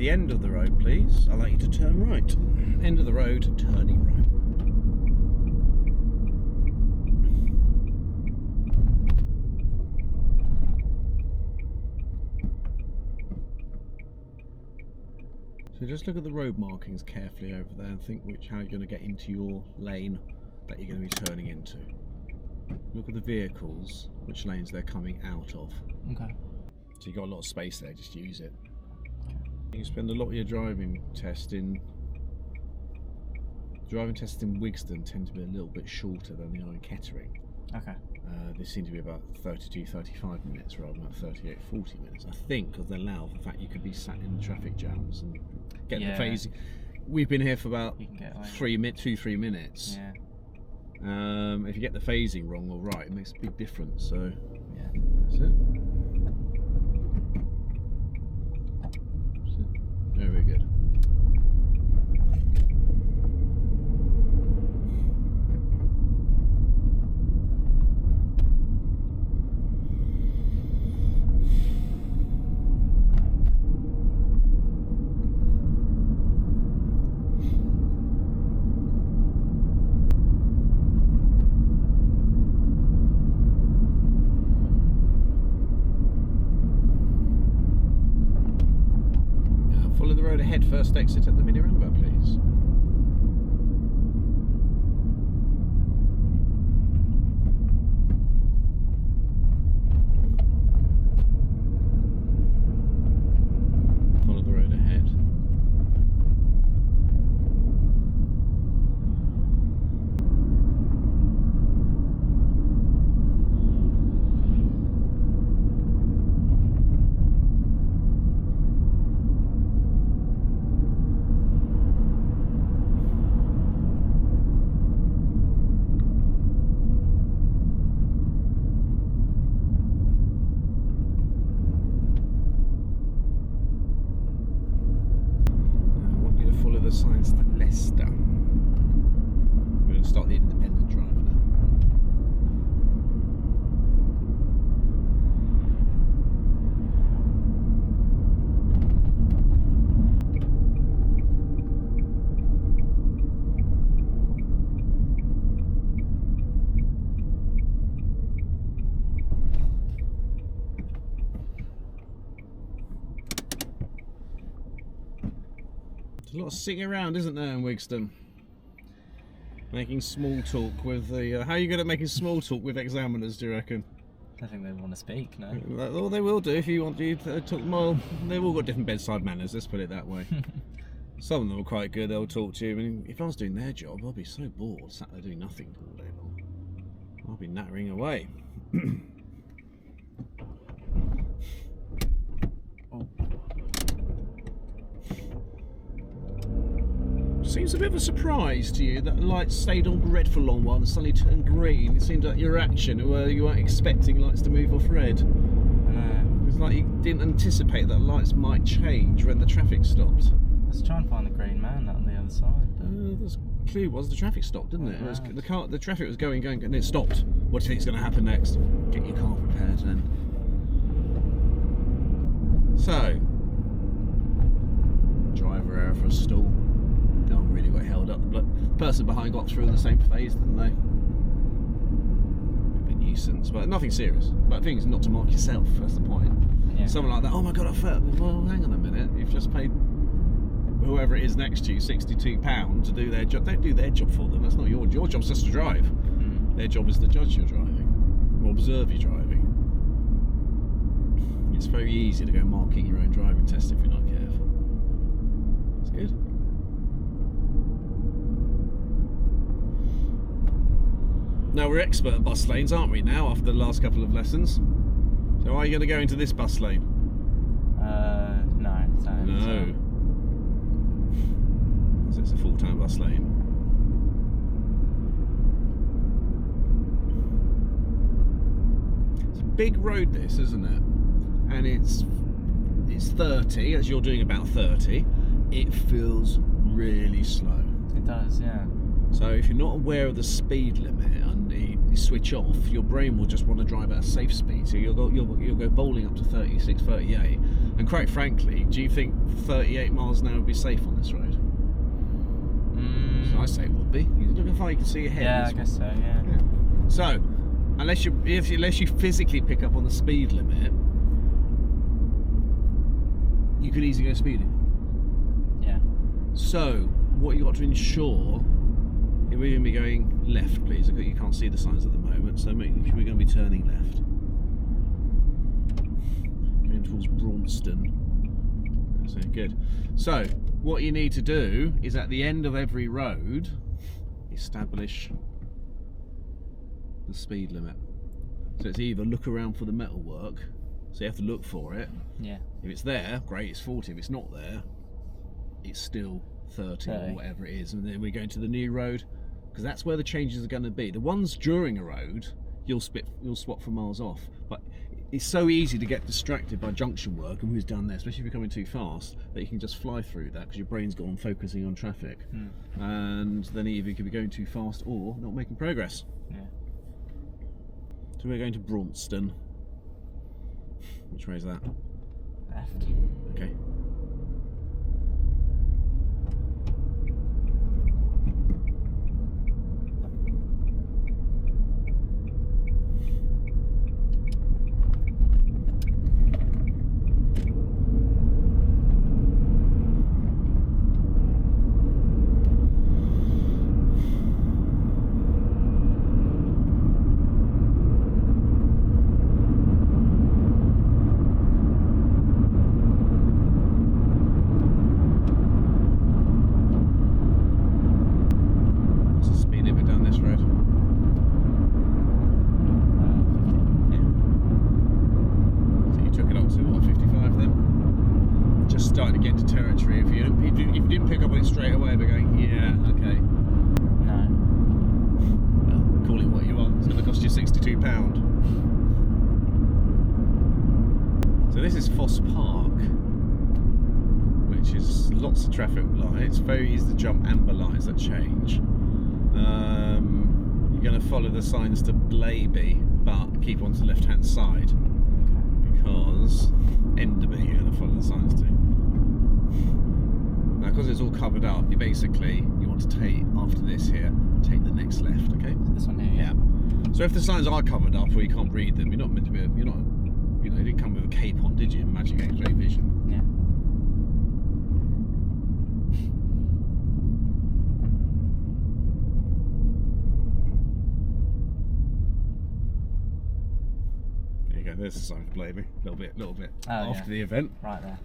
the end of the road, please. I'd like you to turn right. End of the road, turning right. So just look at the road markings carefully over there and think how you're going to get into your lane that you're going to be turning into. Look at the vehicles, which lanes they're coming out of. Okay. So you've got a lot of space there, just use it. You spend a lot of your driving tests in Wigston tend to be a little bit shorter than they are in Kettering. Okay. They seem to be about 32-35 minutes rather than 38-40 minutes. I think because they allow for the fact you could be sat in traffic jams and get the phasing. We've been here for about 2-3 minutes. Yeah. If you get the phasing wrong or right, it makes a big difference. So yeah, that's it. Very good. Ahead, first exit at the mini roundabout, please. Follow the road ahead. The signs to Leicester. We're going to start the independent drive now. There's a lot of sitting around, isn't there, in Wigston? Making small talk with the... how are you good at making small talk with examiners, do you reckon? I think they want to speak, no? Well, they will do if you want to talk. Well, they've all got different bedside manners, let's put it that way. Some of them are quite good, they'll talk to you. I mean, if I was doing their job, I'd be so bored, sat there doing nothing all day long. I'd be nattering away. Seems a bit of a surprise to you that the lights stayed on red for a long while and suddenly turned green. It seemed like your reaction, where you weren't expecting lights to move off red. It's like you didn't anticipate that lights might change when the traffic stopped. Let's try and find the green man on the other side. The clue was the traffic stopped, didn't it? It was, the traffic was going, and it stopped. What do you think is going to happen next? Get your car prepared then. So, driver error for a stall. No one really got held up. The person behind got through in the same phase, didn't they? A bit nuisance, but nothing serious. But the thing is not to mark yourself, that's the point. Yeah. Someone like that, oh my god, I fell. Well, hang on a minute, you've just paid whoever it is next to you £62 to do their job. Don't do their job for them, that's not your job's just to drive. Their job is to judge your driving, or observe your driving. It's very easy to go marking your own driving test if you're not careful. That's good. Now we're expert at bus lanes, aren't we, now, after the last couple of lessons? So are you going to go into this bus lane? No. No. So it's a full-time bus lane. It's a big road, this, isn't it? And it's 30, as you're doing about 30. It feels really slow. It does, yeah. So if you're not aware of the speed limit and you switch off, your brain will just want to drive at a safe speed. So you'll go bowling up to 36, 38, And quite frankly, do you think 38 miles an hour would be safe on this road? So I say it would be. You look how far you can see ahead. Yeah, I guess so. Yeah. So, unless you physically pick up on the speed limit, you could easily go speeding. Yeah. So, what you got to ensure, we're going to be going left, please. You can't see the signs at the moment, so we're going to be turning left. Going towards Braunston. So good. So, what you need to do is at the end of every road, establish the speed limit. So it's either look around for the metalwork, so you have to look for it. Yeah. If it's there, great, it's 40. If it's not there, it's still 30 or whatever it is. And then we're going to the new road, because that's where the changes are going to be. The ones during a road, you'll swap for miles off. But it's so easy to get distracted by junction work and who's down there, especially if you're coming too fast, that you can just fly through that because your brain's gone focusing on traffic. And then either you could be going too fast or not making progress. Yeah. So we're going to Braunston. Which way is that? Left. Okay. Traffic lights, very easy to jump amber lights that change. You're going to follow the signs to Blaby, but keep on to the left hand side because Enderby you're going to follow the signs to. Now, because it's all covered up, you want to take, after this here, take the next left, okay? This one here? Yeah. So if the signs are covered up or you can't read them, you're not meant to be, you didn't come with a cape on, did you? Magic X-ray vision. Yeah. There's the sign for Blaby. Little bit after the event. Right there.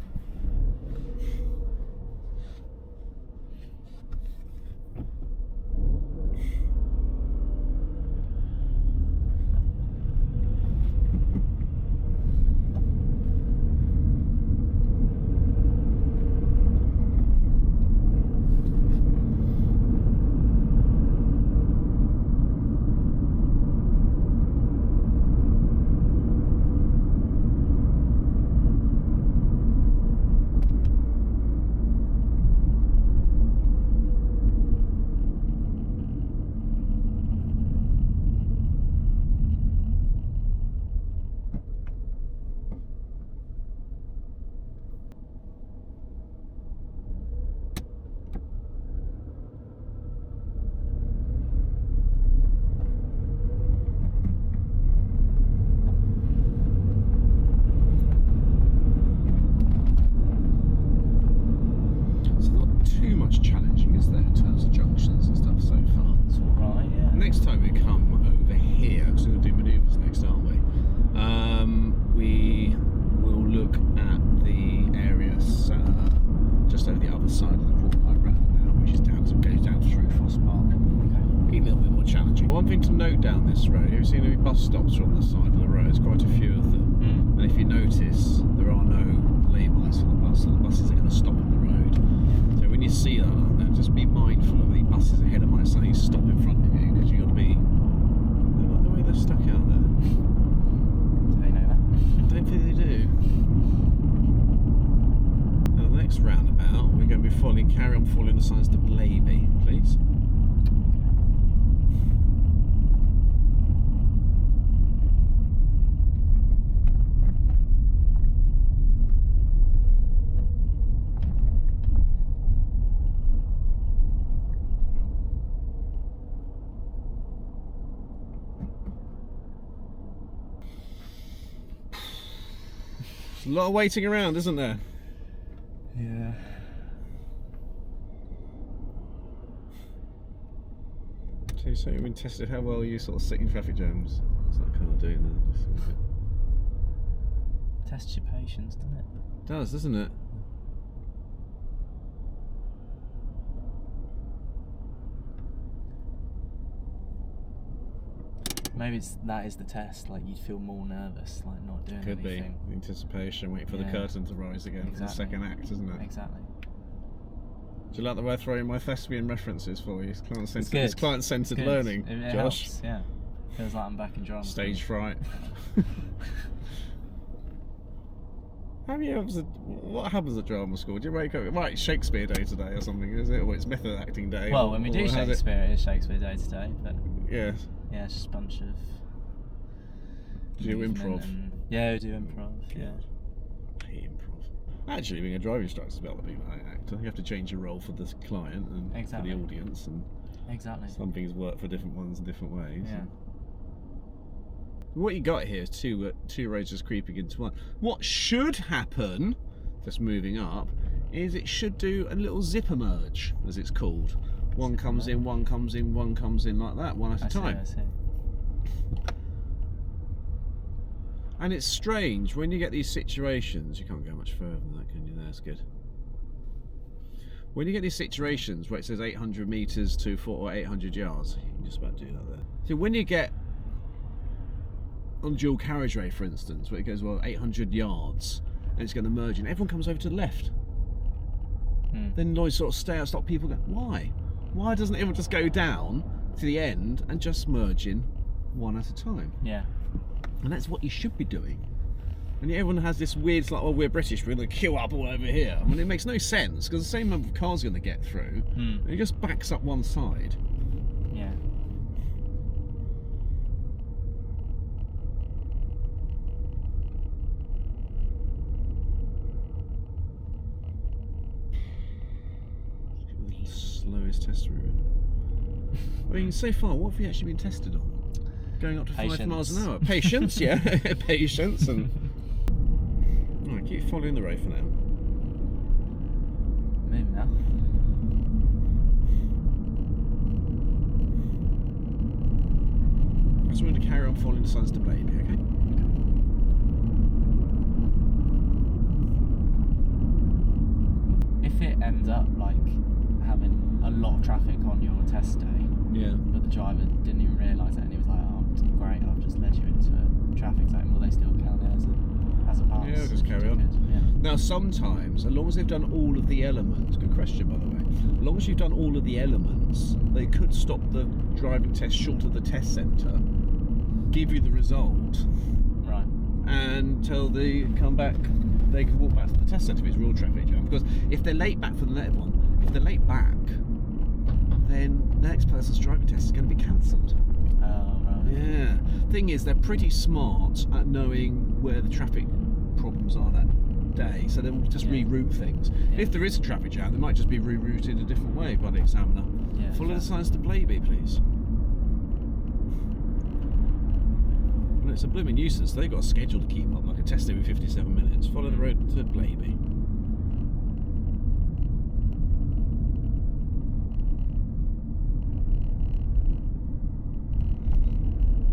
Next time we come over here, because we're going to do manoeuvres next, aren't we? We will look at the area just over the other side of the Portpipe Roundabout, which is goes down through Foss Park. Okay. A little bit more challenging. One thing to note down this road, have you seen any bus stops on the side of the road? There's quite a few of them. And if you notice, there are no laybys for the bus, so the buses are going to stop on the road. So when you see that, just be mindful of the buses ahead of mine saying stop in front of you, because you've got to be. They like the way they're stuck out there. Do they know that? I don't think they do. Now the next roundabout, we're going to be carry on following the signs to Blaby, please. a lot of waiting around, isn't there? Yeah. So you've been tested how well you sort of sit in traffic jams. What's that car doing there? Just Tests your patience, doesn't it? does, doesn't it? Maybe that is the test. Like you'd feel more nervous, like not doing Could anything. be anticipation, waiting for the curtain to rise again for the second act, isn't it? Exactly. Do you like the way I throw in my thespian references for you? It's client-centered learning, it Josh. Helps, yeah. Feels like I'm back in drama. Stage fright. What happens at drama school? Do you wake up? Right, Shakespeare Day today or something, is it? Or it's method acting day? Well, when we do Shakespeare, it is Shakespeare Day today. But yeah. Yeah, it's just a bunch of. Do you do improv? Yeah, we do improv. Yeah. I hate improv. Actually, being a driving instructor is about to be an actor. You have to change your role for the client and for the audience, and some things work for different ones in different ways. Yeah. What you got here is two roads just creeping into one. What should happen, just moving up, is it should do a little zipper merge, as it's called. One comes in, one comes in, one comes in like that, one at a time. I see. And it's strange when you get these situations. You can't go much further than that, can you? That's good. When you get these situations where it says 800 meters to 4 or 800 yards, you can just about do that there. So when you get on dual carriageway, for instance, where it goes 800 yards and it's going to merge, and everyone comes over to the left. Then Lloyd sort of stop people go, why? Why doesn't everyone just go down to the end and just merge in one at a time? Yeah. And that's what you should be doing. And everyone has this weird, it's like, oh, we're British, we're going to queue up all over here. I mean, it makes no sense, because the same number of cars are going to get through, and it just backs up one side. Yeah. The slowest test route. I mean, so far, what have you actually been tested on? Going up to 5 miles an hour. Patience, yeah. Patience. And right, keep following the road for now. Maybe now. I just want to carry on following the signs to baby, okay? If it ends up like having a lot of traffic on your test day, but the driver didn't even realise it, and he was like, "Oh, great, I've just led you into a traffic zone," will they still count it as a pass? Yeah, just carry on. Now, sometimes, as long as they've done all of the elements, good question by the way, as long as you've done all of the elements, they could stop the driving test short of the test centre, give you the result, right, and until they come back, they can walk back to the test centre if it's real traffic jam. Because if they're late back for the next one, if they're late back, then the next person's driving test is going to be cancelled. Oh, right. Yeah. Thing is, they're pretty smart at knowing where the traffic problems are that day, so they'll just reroute things. If there is a traffic jam, they might just be rerouted a different way by the examiner. Follow the signs to Blaby, please. Well, it's a blooming nuisance. They've got a schedule to keep up, like a test every 57 minutes. Follow the road to Blaby.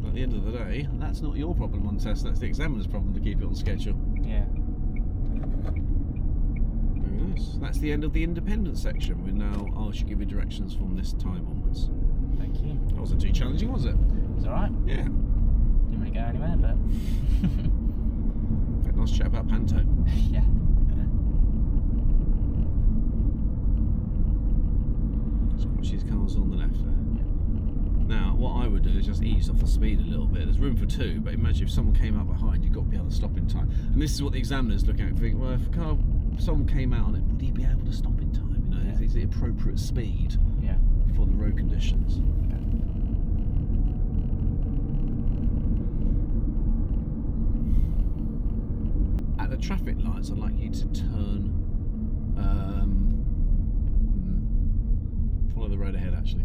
At the end of the day, that's not your problem on test, that's the examiner's problem to keep it on schedule. Yeah. Very nice. That's the end of the independent section. We now should give you directions from this time onwards. Thank you. That wasn't too challenging, was it? It's alright. Yeah. Didn't really go anywhere, but Had a nice chat about Panto. yeah. Just watch these cars on the left there. Now, what I would do is just ease off the speed a little bit. There's room for two, but imagine if someone came up behind, you've got to be able to stop in time. And this is what the examiner's looking at. Think, well, if someone came out on it, would he be able to stop in time? You know, is it appropriate speed for the road conditions? At the traffic lights, I'd like you to turn. Follow the road ahead, actually.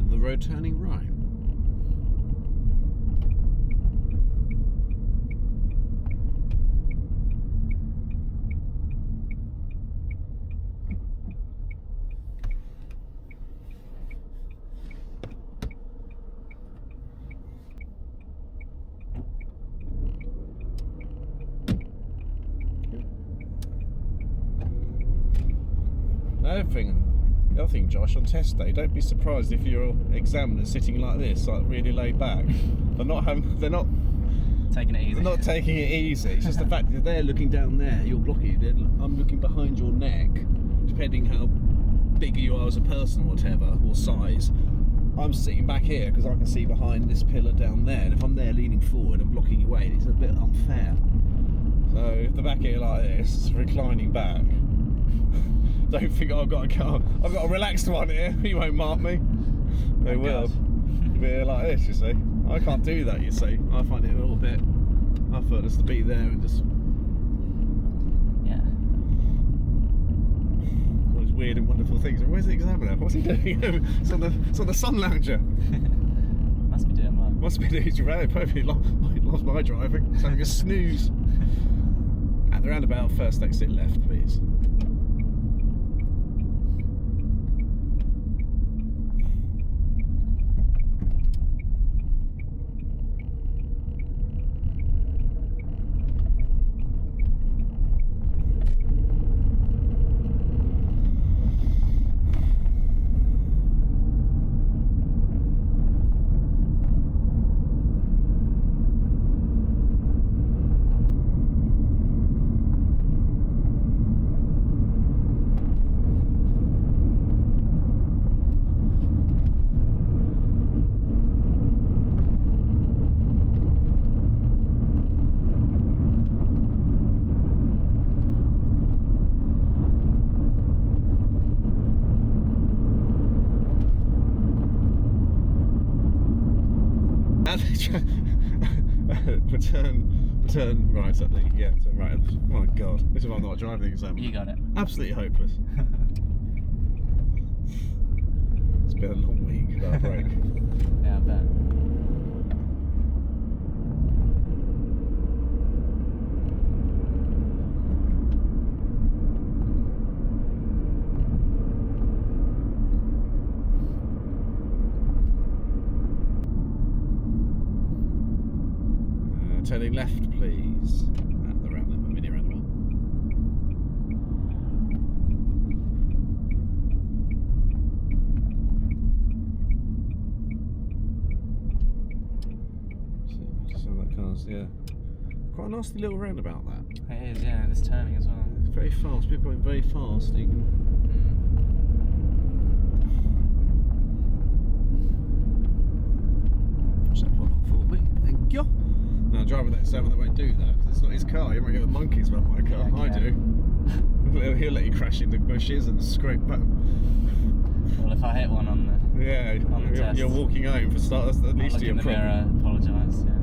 end of the road, turning right. The other thing, Josh, on test day, don't be surprised if your examiner's sitting like this, like really laid back. They're not taking it easy. They're not taking it easy. It's just the fact that they're looking down there, you're blocking. I'm looking behind your neck, depending how big you are as a person, or whatever, or size. I'm sitting back here because I can see behind this pillar down there, and if I'm there leaning forward and blocking your way, it's a bit unfair. So if the back here like this, reclining back. Don't think I've got a relaxed one here. You won't mark me. They will. Be here like this, you see. I can't do that, you see. I find it a little bit effortless to be there and just. Yeah. All these weird and wonderful things. Where's the examiner? What's he doing? It's on the sun lounger. Must be doing well. Must be doing. Probably lost my driving. It's having a snooze. At the roundabout, first exit left, please. Turn right at the turn right at the, oh my god, this is why I'm not driving the exam. You got it. Absolutely hopeless. It's been a long week without a break. Yeah, I bet. Turning left, please, at the roundabout, mini roundabout. So that car's, yeah, quite a nasty little roundabout, that. It is, yeah, it's turning as well. It's very fast, people going very fast. You can... Push that one up for me, thank you. Now, a driver with that 7 that won't do that because it's not his car. You might get the monkeys about my car. Yeah, I do. He'll let you crash into bushes and scrape back. Well, if I hit one on the test, you're walking home for start. That's at least your problem. I'll look in the mirror, apologise. Yeah.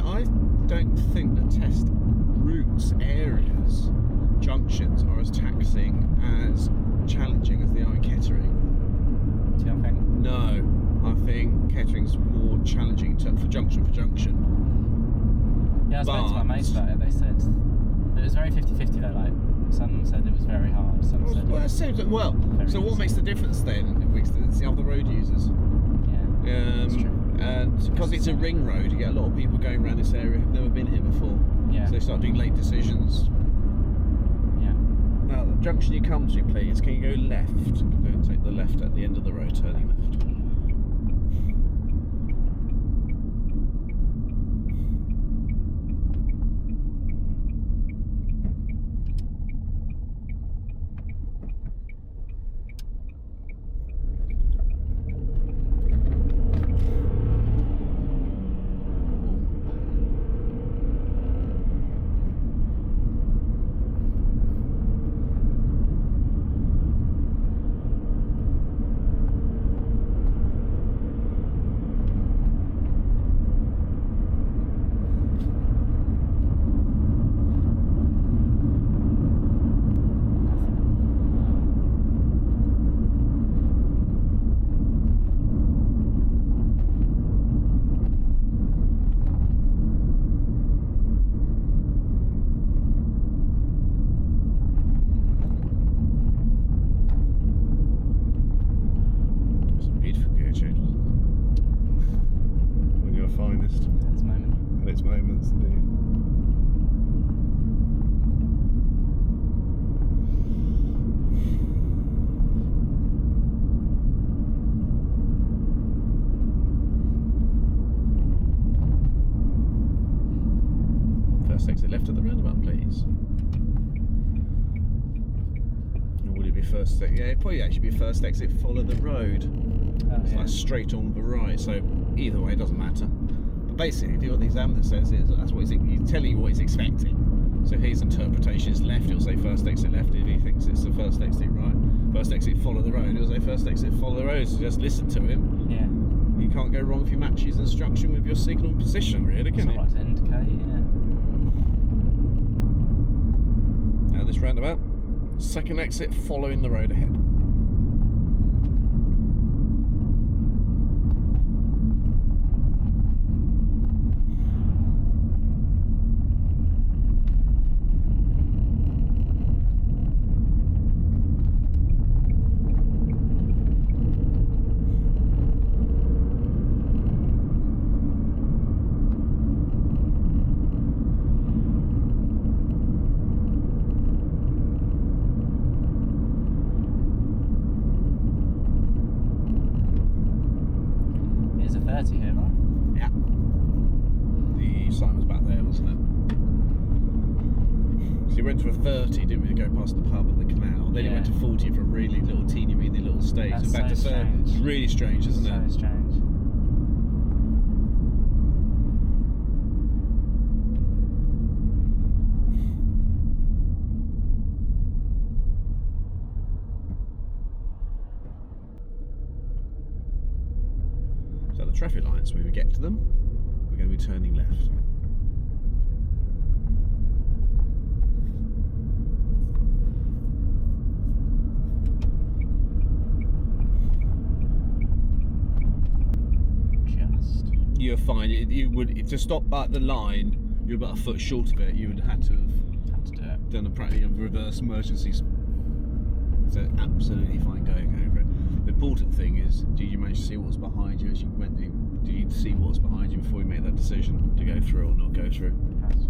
I don't think the test routes, areas, junctions are as taxing, as challenging as they are in Kettering. Do you think? No, I think Kettering's more challenging for junction. Yeah, I spoke to my mates about it. They said it was very 50-50 though. Like some said it was very hard. Some said well, it seems so. What makes the difference then in Wigston? It's the other road users. Yeah, that's true. And because it's a ring road, you get a lot of people going around this area who've never been here before. Yeah. So they start doing late decisions. Yeah. Now, the junction you come to, please, can you go left? Don't take the left at the end of the road, turning left. please. Or would it be first exit? Yeah, it'd probably actually be first exit, follow the road. It's like straight on the right, so either way, it doesn't matter. But basically, what the examiner says is that's what he's telling you what he's expecting. So his interpretation is left, it'll say first exit left if he thinks it's the first exit right. First exit, follow the road, it'll say first exit, follow the road. So just listen to him. Yeah. You can't go wrong if you match his instruction with your signal position, really, can you? It's to indicate, yeah. Now this roundabout, second exit, following the road ahead. Here, right? Yeah. The sign was back there, wasn't it? So you went to a 30, didn't we, to go past the pub and the canal. Then you went to 40 for a really little teeny weeny little stage. That's back to 30. It's really strange, isn't it? So strange. The traffic lights, when we get to them, we're going to be turning left. You're fine. You would to stop at the line. You're about a foot short of it. You would have had to have do it. Done a practically reverse emergencies. So absolutely fine going over it. The important thing is, did you manage to see what was behind you as you went in? Did you see what was behind you before you made that decision to go through or not go through? Yes.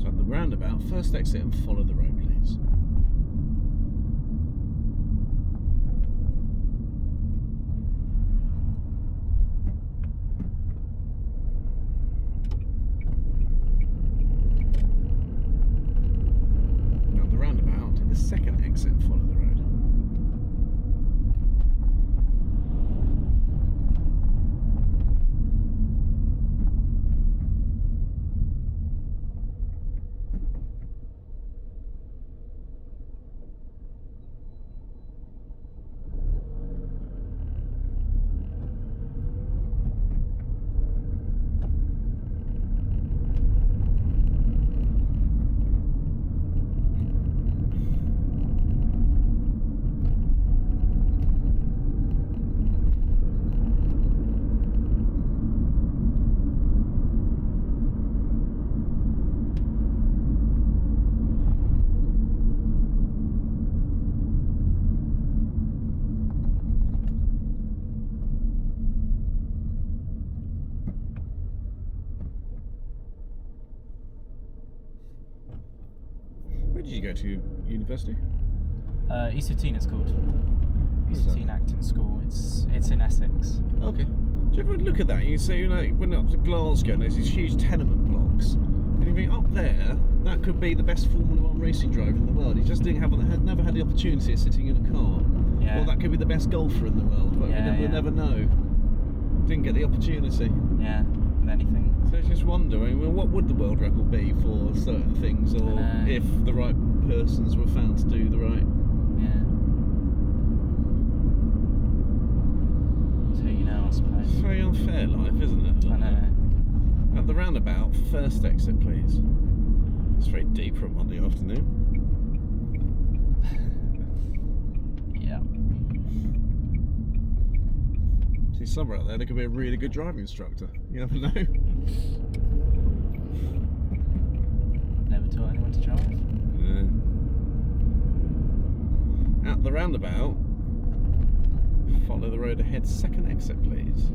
So at the roundabout, first exit and follow the road, please. Second exit and follow the road. Where did you go to university? Eastern it's called. Eastern Acting School. It's in Essex. Okay. Do you ever look at that? You see, when up to Glasgow, and there's these huge tenement blocks, and you think up there, that could be the best Formula One racing driver in the world. He just never had the opportunity of sitting in a car. Yeah. Or that could be the best golfer in the world, but we'll never know. Didn't get the opportunity. Yeah, with anything. So it's just wondering, well, what would the world record be for certain things, or if the right persons were found to do the right. Yeah. So you know, I suppose. It's very unfair life, isn't it? I know. At the roundabout, first exit, please. It's very deep for a Monday afternoon. Yeah. See, somewhere out there could be a really good driving instructor. You never know. Never taught anyone to drive. Yeah. At the roundabout, follow the road ahead, second exit, please.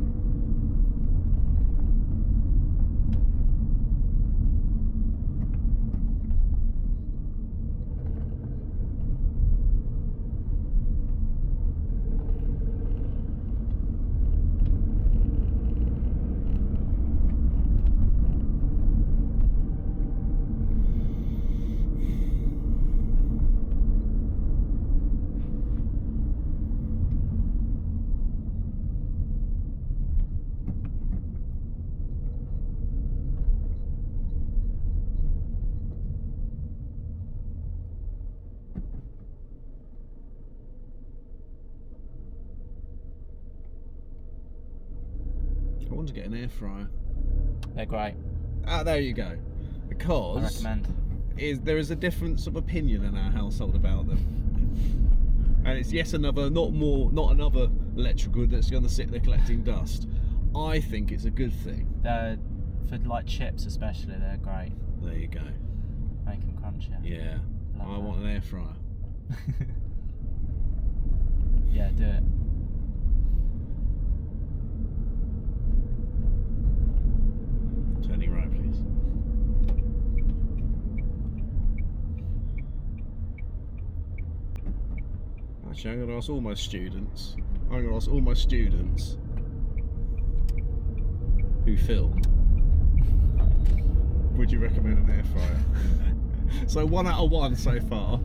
I want to get an air fryer. They're great. Ah, there you go. Because I recommend. There is a difference of opinion in our household about them. And it's yet another, not another electrical that's going to sit there collecting dust. I think it's a good thing. They're, for like chips especially, they're great. There you go. Make them crunchy. Yeah. I want an air fryer. Yeah, do it. Turning right, please. Actually, I'm going to ask all my students. Who film. Would you recommend an air fryer? So 1 out of 1 so far.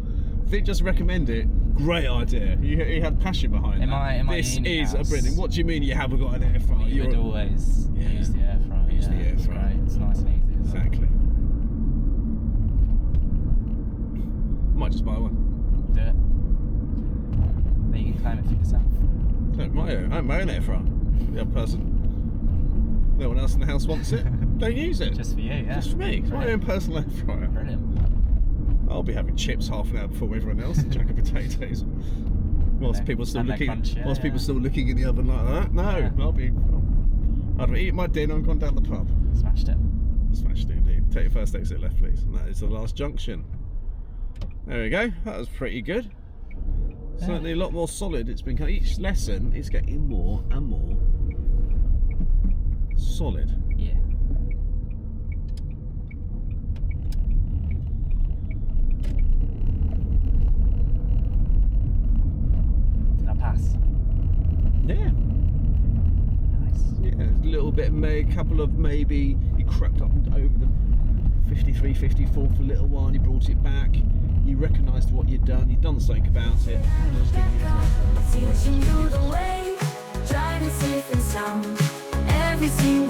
If it just recommend it, great idea. You had passion behind it. This is a brilliant. What do you mean you haven't got an air fryer? You would always use the air fryer. Use the air fryer. Great. It's nice and easy. Exactly. Might just buy one. Do it. Then you can claim it for yourself. I have my own air fryer. The other person. No one else in the house wants it. Don't use it. Just for you, yeah. Just for me. It's my own personal air fryer. Brilliant. I'll be having chips half an hour before everyone else and a jack of potatoes. Whilst people still looking, people still looking in the oven like that. No, yeah. I'd be eating my dinner and gone down the pub. Smashed it. Smashed it indeed. Take your first exit left, please. And that is the last junction. There we go. That was pretty good. Yeah. Certainly a lot more solid. It's been each lesson is getting more and more solid. Yeah. Did I pass? Yeah. Nice. Yeah, a little bit, maybe you crept up over the 53, 54 for a little while, you brought it back, you recognised what you'd done something about it. Everything